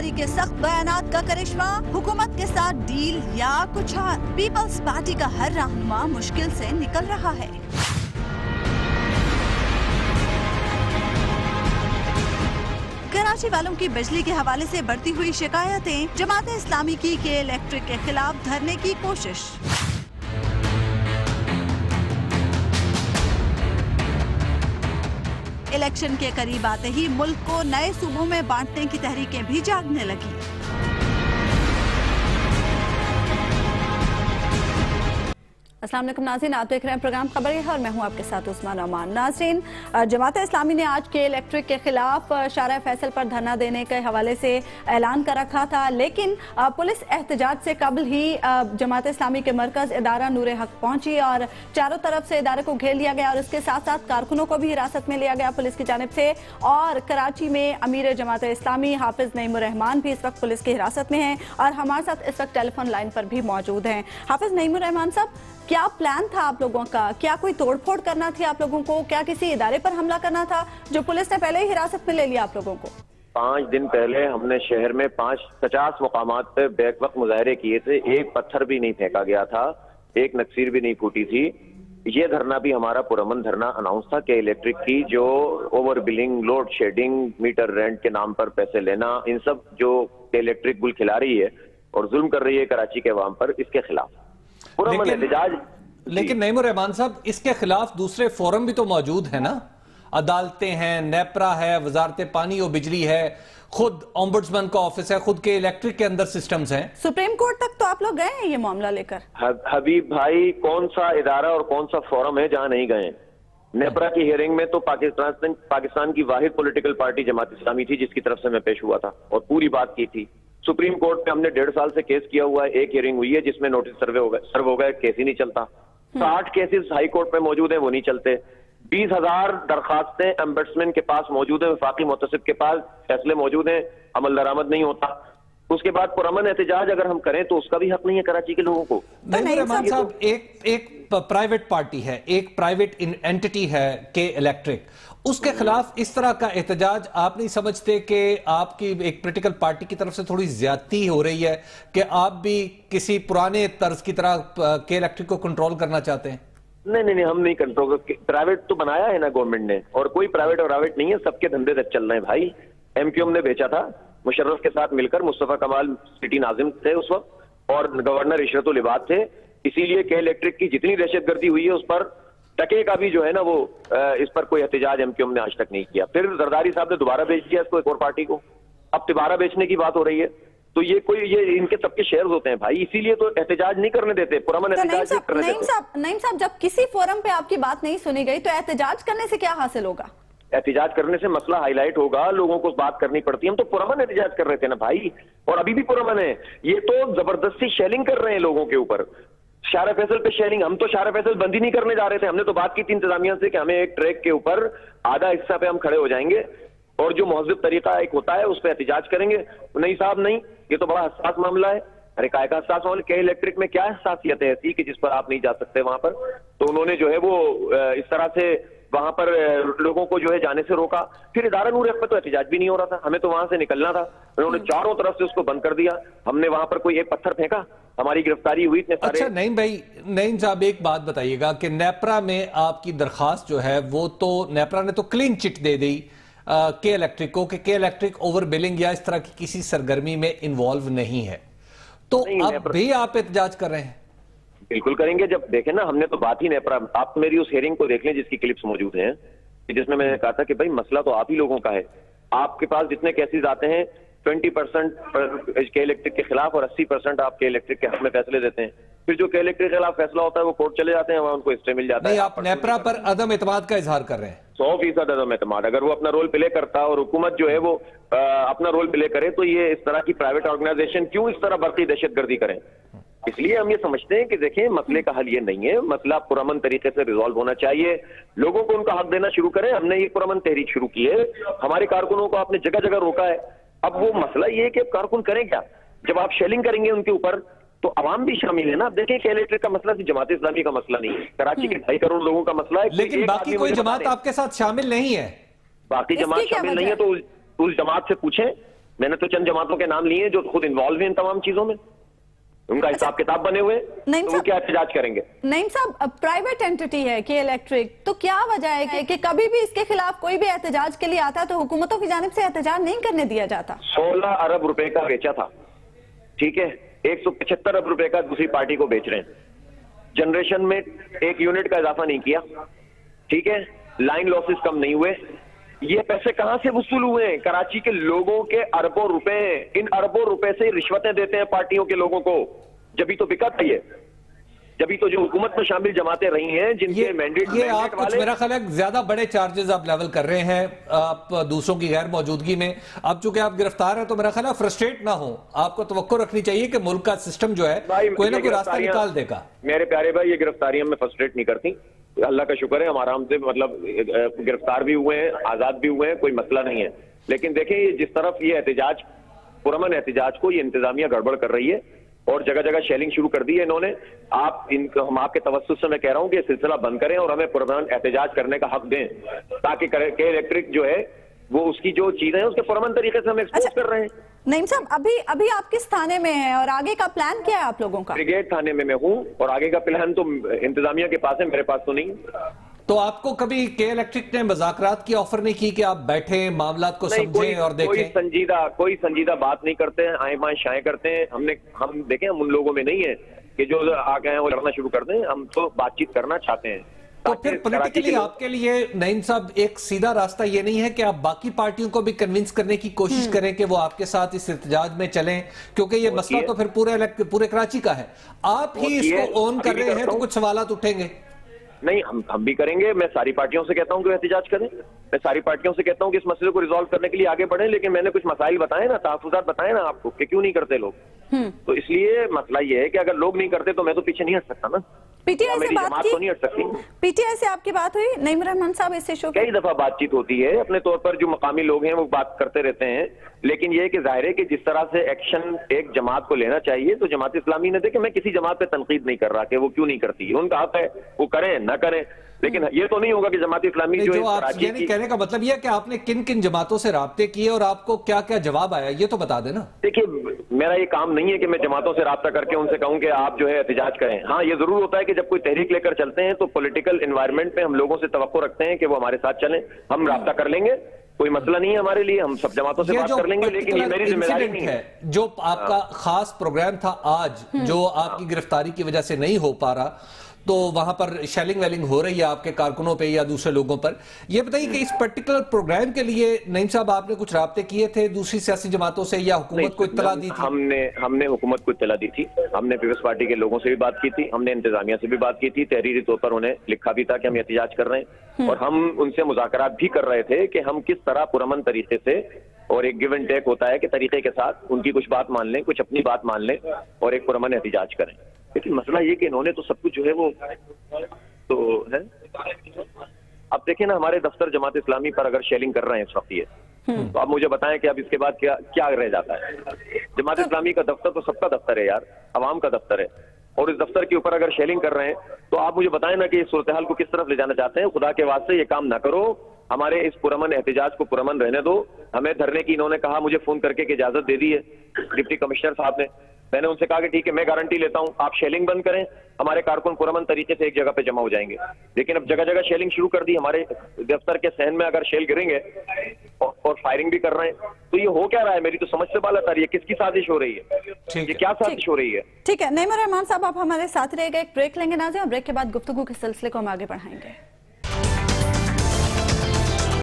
सरकारी के सख्त बयानात का करिश्मा, हुकूमत के साथ डील या कुछ और। पीपल्स पार्टी का हर रहनुमा मुश्किल से निकल रहा है। कराची वालों की बिजली के हवाले से बढ़ती हुई शिकायतें, जमात इस्लामी की के इलेक्ट्रिक के खिलाफ धरने की कोशिश। इलेक्शन के करीब आते ही मुल्क को नए सूबों में बांटने की तहरीकें भी जागने लगी। अस्सलाम वालेकुम नाज़रीन, आप देख रहे हैं प्रोग्राम खबर है और मैं हूं आपके साथ उस्मान अमान। नाज़रीन, जमात इस्लामी ने आज के इलेक्ट्रिक के खिलाफ शारा फैसल पर धरना देने के हवाले से ऐलान कर रखा था, लेकिन पुलिस एहतजाज से कबल ही जमात इस्लामी के मरकज इदारा नूर हक पहुंची और चारों तरफ से इदारे को घेर लिया गया और उसके साथ साथ कारकुनों को भी हिरासत में लिया गया पुलिस की जानिब से। और कराची में अमीर जमात इस्लामी हाफिज नईमुर रहमान भी इस वक्त पुलिस की हिरासत में हैं और हमारे साथ इस वक्त टेलीफोन लाइन पर भी मौजूद हैं। हाफिज नईमुर रहमान साहब, क्या प्लान था आप लोगों का? क्या कोई तोड़फोड़ करना थी आप लोगों को? क्या किसी इदारे पर हमला करना था जो पुलिस ने पहले ही हिरासत में ले लिया आप लोगों को? 5 दिन पहले हमने शहर में 50 मुकामात पे बैक वक्त मुजाहरे किए थे। एक पत्थर भी नहीं फेंका गया था, एक नक्सीर भी नहीं फूटी थी। ये धरना भी हमारा पुरअमन धरना अनाउंस था कि इलेक्ट्रिक की जो over billing, load shedding, meter rent के नाम पर पैसे लेना, इन सब जो इलेक्ट्रिक गुल खिला रही है और जुल्म कर रही है कराची के अवाम पर, इसके खिलाफ लेकिन नईमुर रहमान साहब, इसके खिलाफ दूसरे फोरम भी तो मौजूद है ना? अदालतें हैं, नेपरा है, वजारत पानी और बिजली है, खुद ओम्बुड्समैन का ऑफिस है, खुद के इलेक्ट्रिक के अंदर सिस्टम्स हैं। सुप्रीम कोर्ट तक तो आप लोग गए हैं ये मामला लेकर? हबीब भाई, कौन सा इदारा और कौन सा फोरम है जहां नहीं गए? नेपरा की हियरिंग में तो पाकिस्तान की वाहिद पॉलिटिकल पार्टी जमात इस्लामी थी जिसकी तरफ से मैं पेश हुआ था और पूरी बात की थी। सुप्रीम कोर्ट में हमने 1.5 साल से केस किया हुआ है, एक हियरिंग हुई है जिसमें नोटिस सर्व हो गए, केस ही नहीं चलता। 60 केसेस हाई कोर्ट में मौजूद हैं, वो नहीं चलते। 20,000 दरखास्तें एम्बेड्समैन के पास मौजूद है, वफाकी मुतसिब के पास फैसले मौजूद हैं, अमल दरामद नहीं होता। उसके बाद पुरअमन एहतजाज अगर हम करें तो उसका भी हक नहीं है कराची के लोगों को। रहमान साहब, एक प्राइवेट पार्टी है, एक प्राइवेट एंटिटी है के इलेक्ट्रिक, उसके खिलाफ इस तरह का एहतजाज आप नहीं समझते कि आपकी एक पॉलिटिकल पार्टी की तरफ से थोड़ी ज्यादती हो रही है कि आप भी किसी पुराने तर्ज की तरह के इलेक्ट्रिक को कंट्रोल करना चाहते हैं? नहीं, हम नहीं कंट्रोल। प्राइवेट तो बनाया है ना गवर्नमेंट ने, और कोई प्राइवेट और प्राइवेट नहीं है, सबके धंधे तक चल रहे हैं भाई। एमक्यूएम ने बेचा था मुशर्रफ के साथ मिलकर, मुस्तफा कमाल सिटी नाजिम थे उस वक्त और गवर्नर इशरतुल इबाद थे। इसीलिए के इलेक्ट्रिक की जितनी दहशतगर्दी हुई है उस पर टके का भी जो है ना वो इस पर कोई एहतजाज एमक्यूएम ने आज तक नहीं किया। फिर जरदारी साहब ने दोबारा बेच दिया इसको एक और पार्टी को, अब दोबारा बेचने की बात हो रही है। तो ये इनके सबके शेयर्स होते हैं भाई, इसीलिए तो एहतजाज नहीं करने देते, पुरअमन एहतजाज नहीं करने देते। नईम साहब, जब किसी फोरम पे आपकी बात नहीं सुनी गई तो एहतजाज करने से क्या हासिल होगा? एहतजाज करने से मसला हाईलाइट होगा, लोगों को बात करनी पड़ती है। हम तो पुरअमन एहतजाज कर रहे थे ना भाई, और अभी भी पुरअमन है। ये तो जबरदस्ती शेलिंग कर रहे हैं लोगों के ऊपर, शारा फैसल पे शेलिंग। हम तो शारा फैसल बंद ही नहीं करने जा रहे थे। हमने तो बात की थी इंतजामिया से कि हमें एक ट्रैक के ऊपर आधा हिस्सा पे हम खड़े हो जाएंगे और जो महज़ब तरीका एक होता है उस पर एहतजाज करेंगे। नहीं साहब नहीं, ये तो बड़ा हसास मामला है। अरे काय का हसास मामला? के इलेक्ट्रिक में क्या हसासियत है ऐसी कि जिस पर आप नहीं जा सकते वहां पर? तो उन्होंने जो है वो इस तरह से वहां पर लोगों को जो है जाने से रोका। फिर इदारा नूर हक पे तो एहतजाज भी नहीं हो रहा था, हमें तो वहां से निकलना था। उन्होंने चारों तरफ से उसको बंद कर दिया। हमने वहां पर कोई एक पत्थर फेंका, हमारी गिरफ्तारी हुई। अच्छा नईम भाई, नईम साहब एक बात बताइएगा कि नेपरा में आपकी दरखास्त जो है वो तो नेपरा ने तो क्लीन चिट दे दी के इलेक्ट्रिक को कि के इलेक्ट्रिक ओवर बिलिंग या इस तरह की किसी सरगर्मी में इन्वॉल्व नहीं है, तो अब भी आप एहतजाज कर रहे हैं? बिल्कुल करेंगे। जब देखें ना, हमने तो बात ही नेपरा, आप मेरी उस हेयरिंग को देख लें जिसकी क्लिप्स मौजूद हैं, जिसमें मैंने कहा था कि भाई मसला तो आप ही लोगों का है। आपके पास जितने केसेस आते हैं 20% के इलेक्ट्रिक के खिलाफ और 80% आप के इलेक्ट्रिक के हक में फैसले देते हैं। फिर जो के इलेक्ट्रिक के खिलाफ फैसला होता है वो कोर्ट चले जाते हैं, वहां उनको स्टे मिल जाता है। आप नेपरा पर अदम एतमाद का इजहार कर रहे हैं? 100% अदम एतमाद। अगर वो अपना रोल प्ले करता और हुकूमत जो है वो अपना रोल प्ले करे तो ये इस तरह की प्राइवेट ऑर्गेनाइजेशन क्यों इस तरह बरकी दहशतगर्दी करें? इसलिए हम ये समझते हैं कि देखें, मसले का हल ये नहीं है, मसला पुरअमन तरीके से रिजॉल्व होना चाहिए। लोगों को उनका हक देना शुरू करें। हमने ये पुरअमन तहरीक शुरू की है, हमारे कारकुनों को आपने जगह जगह रोका है। अब वो मसला ये है कि अब कारकुन करें क्या? जब आप शेलिंग करेंगे उनके ऊपर तो अवाम भी शामिल है ना। अब देखें, इलेक्ट्रिक का मसला सिर्फ जमात इस्लामी का मसला नहीं है, कराची के 2.5 करोड़ लोगों का मसला है। लेकिन बाकी कोई जमात आपके साथ शामिल नहीं है? बाकी जमात शामिल नहीं है तो उस जमात से पूछें। मैंने तो चंद जमातों के नाम लिए जो खुद इन्वॉल्व हैं इन तमाम चीजों में, उनका हिसाब किताब बने हुए, तो वो क्या एहतजाज करेंगे? नईम साहब, प्राइवेट एंटिटी है के इलेक्ट्रिक, तो क्या वजह है कि कभी भी इसके खिलाफ कोई भी एहतजाज के लिए आता है तो हुकूमतों की जानिब से एहतजाज नहीं करने दिया जाता? 16 अरब रुपए का बेचा था, ठीक है, 175 अरब रुपए का दूसरी पार्टी को बेच रहे हैं, जनरेशन में 1 यूनिट का इजाफा नहीं किया, ठीक है, लाइन लॉसेस कम नहीं हुए। ये पैसे कहां से वसूल हुए हैं? कराची के लोगों के अरबों रुपए, इन अरबों रुपए से रिश्वतें देते हैं पार्टियों के लोगों को, जब तो बिका था ये, जब तो जो हुकूमत में शामिल जमातें रही हैं जिनके मैंडेट आप कुछ मेरा ख्याल है ज्यादा बड़े चार्जेस आप लेवल कर रहे हैं आप दूसरों की गैर मौजूदगी में। अब चूंकि आप गिरफ्तार हैं तो मेरा ख्याल है फ्रस्ट्रेट ना हो, आपको तवक्को रखनी चाहिए कि मुल्क का सिस्टम जो है कोई ना कोई रास्ता निकाल देगा। मेरे प्यारे भाई, ये गिरफ्तारियां में फ्रस्ट्रेट नहीं करती, अल्लाह का शुक्र है हम आराम से मतलब गिरफ्तार भी हुए हैं, आजाद भी हुए हैं, कोई मसला नहीं है। लेकिन देखिए जिस तरफ ये एहतजाज, पुरअमन एहतजाज को ये इंतजामिया गड़बड़ कर रही है और जगह जगह शेलिंग शुरू कर दी है इन्होंने। हम आपके तवस्सुस से मैं कह रहा हूं कि ये सिलसिला बंद करें और हमें पुरअमन एहतजाज करने का हक दें, ताकि के इलेक्ट्रिक जो है वो उसकी जो चीजें हैं उसके पुरअमन तरीके से हम एक्सपोज कर रहे हैं। नईम साहब, अभी आप किस थाने में हैं और आगे का प्लान क्या है आप लोगों का? ब्रिगेड थाने में मैं हूं और आगे का प्लान तो इंतजामिया के पास है, मेरे पास तो नहीं। तो आपको कभी के इलेक्ट्रिक ने मुज़ाकरात की ऑफर नहीं की कि आप बैठे मामलात को समझें और देखें? कोई संजीदा बात नहीं करते हैं, आए बाएं शाये करते हैं। हम देखें, हम उन लोगों में नहीं है कि जो आ गए हैं वो लड़ना शुरू कर दें, हम तो बातचीत करना चाहते हैं। तो फिर पॉलिटिकली आपके लिए नईम साहब एक सीधा रास्ता ये नहीं है कि आप बाकी पार्टियों को भी कन्विंस करने की कोशिश करें कि वो आपके साथ इस एहतजाज में चलें, क्योंकि ये मसला तो फिर पूरे कराची का है, आप ही इसको ऑन कर रहे हैं तो कुछ सवालात उठेंगे। नहीं, हम भी करेंगे। मैं सारी पार्टियों से कहता हूं कि एहतजाज करें, मैं सारी पार्टियों से कहता हूं कि इस मसले को रिजॉल्व करने के लिए आगे बढ़ें, लेकिन मैंने कुछ मसाइल बताए ना, तहफुजात बताए ना आपको कि क्यों नहीं करते लोग। तो इसलिए मसला ये है कि अगर लोग नहीं करते तो मैं तो पीछे नहीं हट सकता ना, पीटीआई से बात की, तो नहीं हट सकती। पीटीआई से आपकी बात हुई नईम रहमान साहब इस इशू? कई दफा बातचीत होती है, अपने तौर पर जो मकामी लोग हैं वो बात करते रहते हैं, लेकिन ये कि जाहिर है कि जिस तरह से एक्शन एक जमात को लेना चाहिए, तो जमात इस्लामी ने देखे, मैं किसी जमात पे तनकीद नहीं कर रहा कि वो क्यों नहीं करती, उनका हक है, वो करें ना करें, लेकिन ये तो नहीं होगा कि जमात इस्लामी जो आप कहने का मतलब यह कि आपने किन किन जमातों से राब्ते किए और आपको क्या क्या जवाब आया, ये तो बता देना। देखिए, मेरा ये काम नहीं है कि मैं जमातों से राब्ता करके उनसे कहूं कि आप जो है एहतजाज करें। हाँ, ये जरूर होता है कि जब कोई तहरीक लेकर चलते हैं तो पॉलिटिकल एनवायरनमेंट में हम लोगों से तवक्को रखते हैं कि वो हमारे साथ चलें, हम राब्ता कर लेंगे, कोई मसला नहीं है हमारे लिए, हम सब जमातों से बात कर लेंगे, लेकिन ये मेरी जिम्मेदारी नहीं है। जो आपका खास प्रोग्राम था आज, जो आपकी गिरफ्तारी की वजह से नहीं हो पा रहा, तो वहां पर शेलिंग वेलिंग हो रही है आपके कारकुनों पे या दूसरे लोगों पर, ये बताइए कि इस पर्टिकुलर प्रोग्राम के लिए नईम साहब आपने कुछ राब्ते किए थे दूसरी सियासी जमातों से या हुकूमत को इत्तला दी थी? हमने हुकूमत को इत्तला दी थी, हमने पीपल्स पार्टी के लोगों से भी बात की थी, हमने इंतजामिया से भी बात की थी, तहरीरी तौर पर उन्हें लिखा भी था कि हम एहतजाज कर रहे हैं, और हम उनसे मुज़ाकरात भी कर रहे थे कि हम किस तरह पुरअमन तरीके से, और एक गिव एंड टेक होता है कि तरीके के साथ उनकी कुछ बात मान लें, कुछ अपनी बात मान लें और एक पुरअमन एहतजाज करें। लेकिन मसला ये कि इन्होंने तो सब कुछ जो है वो तो है। अब देखिए ना, हमारे दफ्तर जमात इस्लामी पर अगर शेलिंग कर रहे हैं इस वक्त ये, तो आप मुझे बताएं कि अब इसके बाद क्या क्या रह जाता है? जमात इस्लामी का दफ्तर तो सबका दफ्तर है यार, अवाम का दफ्तर है, और इस दफ्तर के ऊपर अगर शेलिंग कर रहे हैं तो आप मुझे बताएं ना कि इस सूरत हाल को किस तरफ ले जाना चाहते हैं। खुदा के वास्ते ये काम ना करो, हमारे इस पुरअमन एहतजाज को पुरअमन रहने दो। हमें धरने की इन्होंने कहा, मुझे फोन करके कि इजाजत दे दी है डिप्टी कमिश्नर साहब ने, मैंने उनसे कहा कि ठीक है, मैं गारंटी लेता हूं, आप शेलिंग बंद करें, हमारे कारकुन पुरअमन तरीके से एक जगह पे जमा हो जाएंगे। लेकिन अब जगह जगह शेलिंग शुरू कर दी, हमारे दफ्तर के सहन में अगर शेल गिरेंगे और फायरिंग भी कर रहे हैं, तो ये हो क्या रहा है? मेरी तो समझ से बाहर आ रही है, किसकी साजिश हो रही है, ये क्या साजिश हो रही है? ठीक है नईम रहमान साहब, आप हमारे साथ रहेगा, एक ब्रेक लेंगे नाज़रीन, और ब्रेक के बाद गुफ्तगू के सिलसिले को हम आगे बढ़ाएंगे।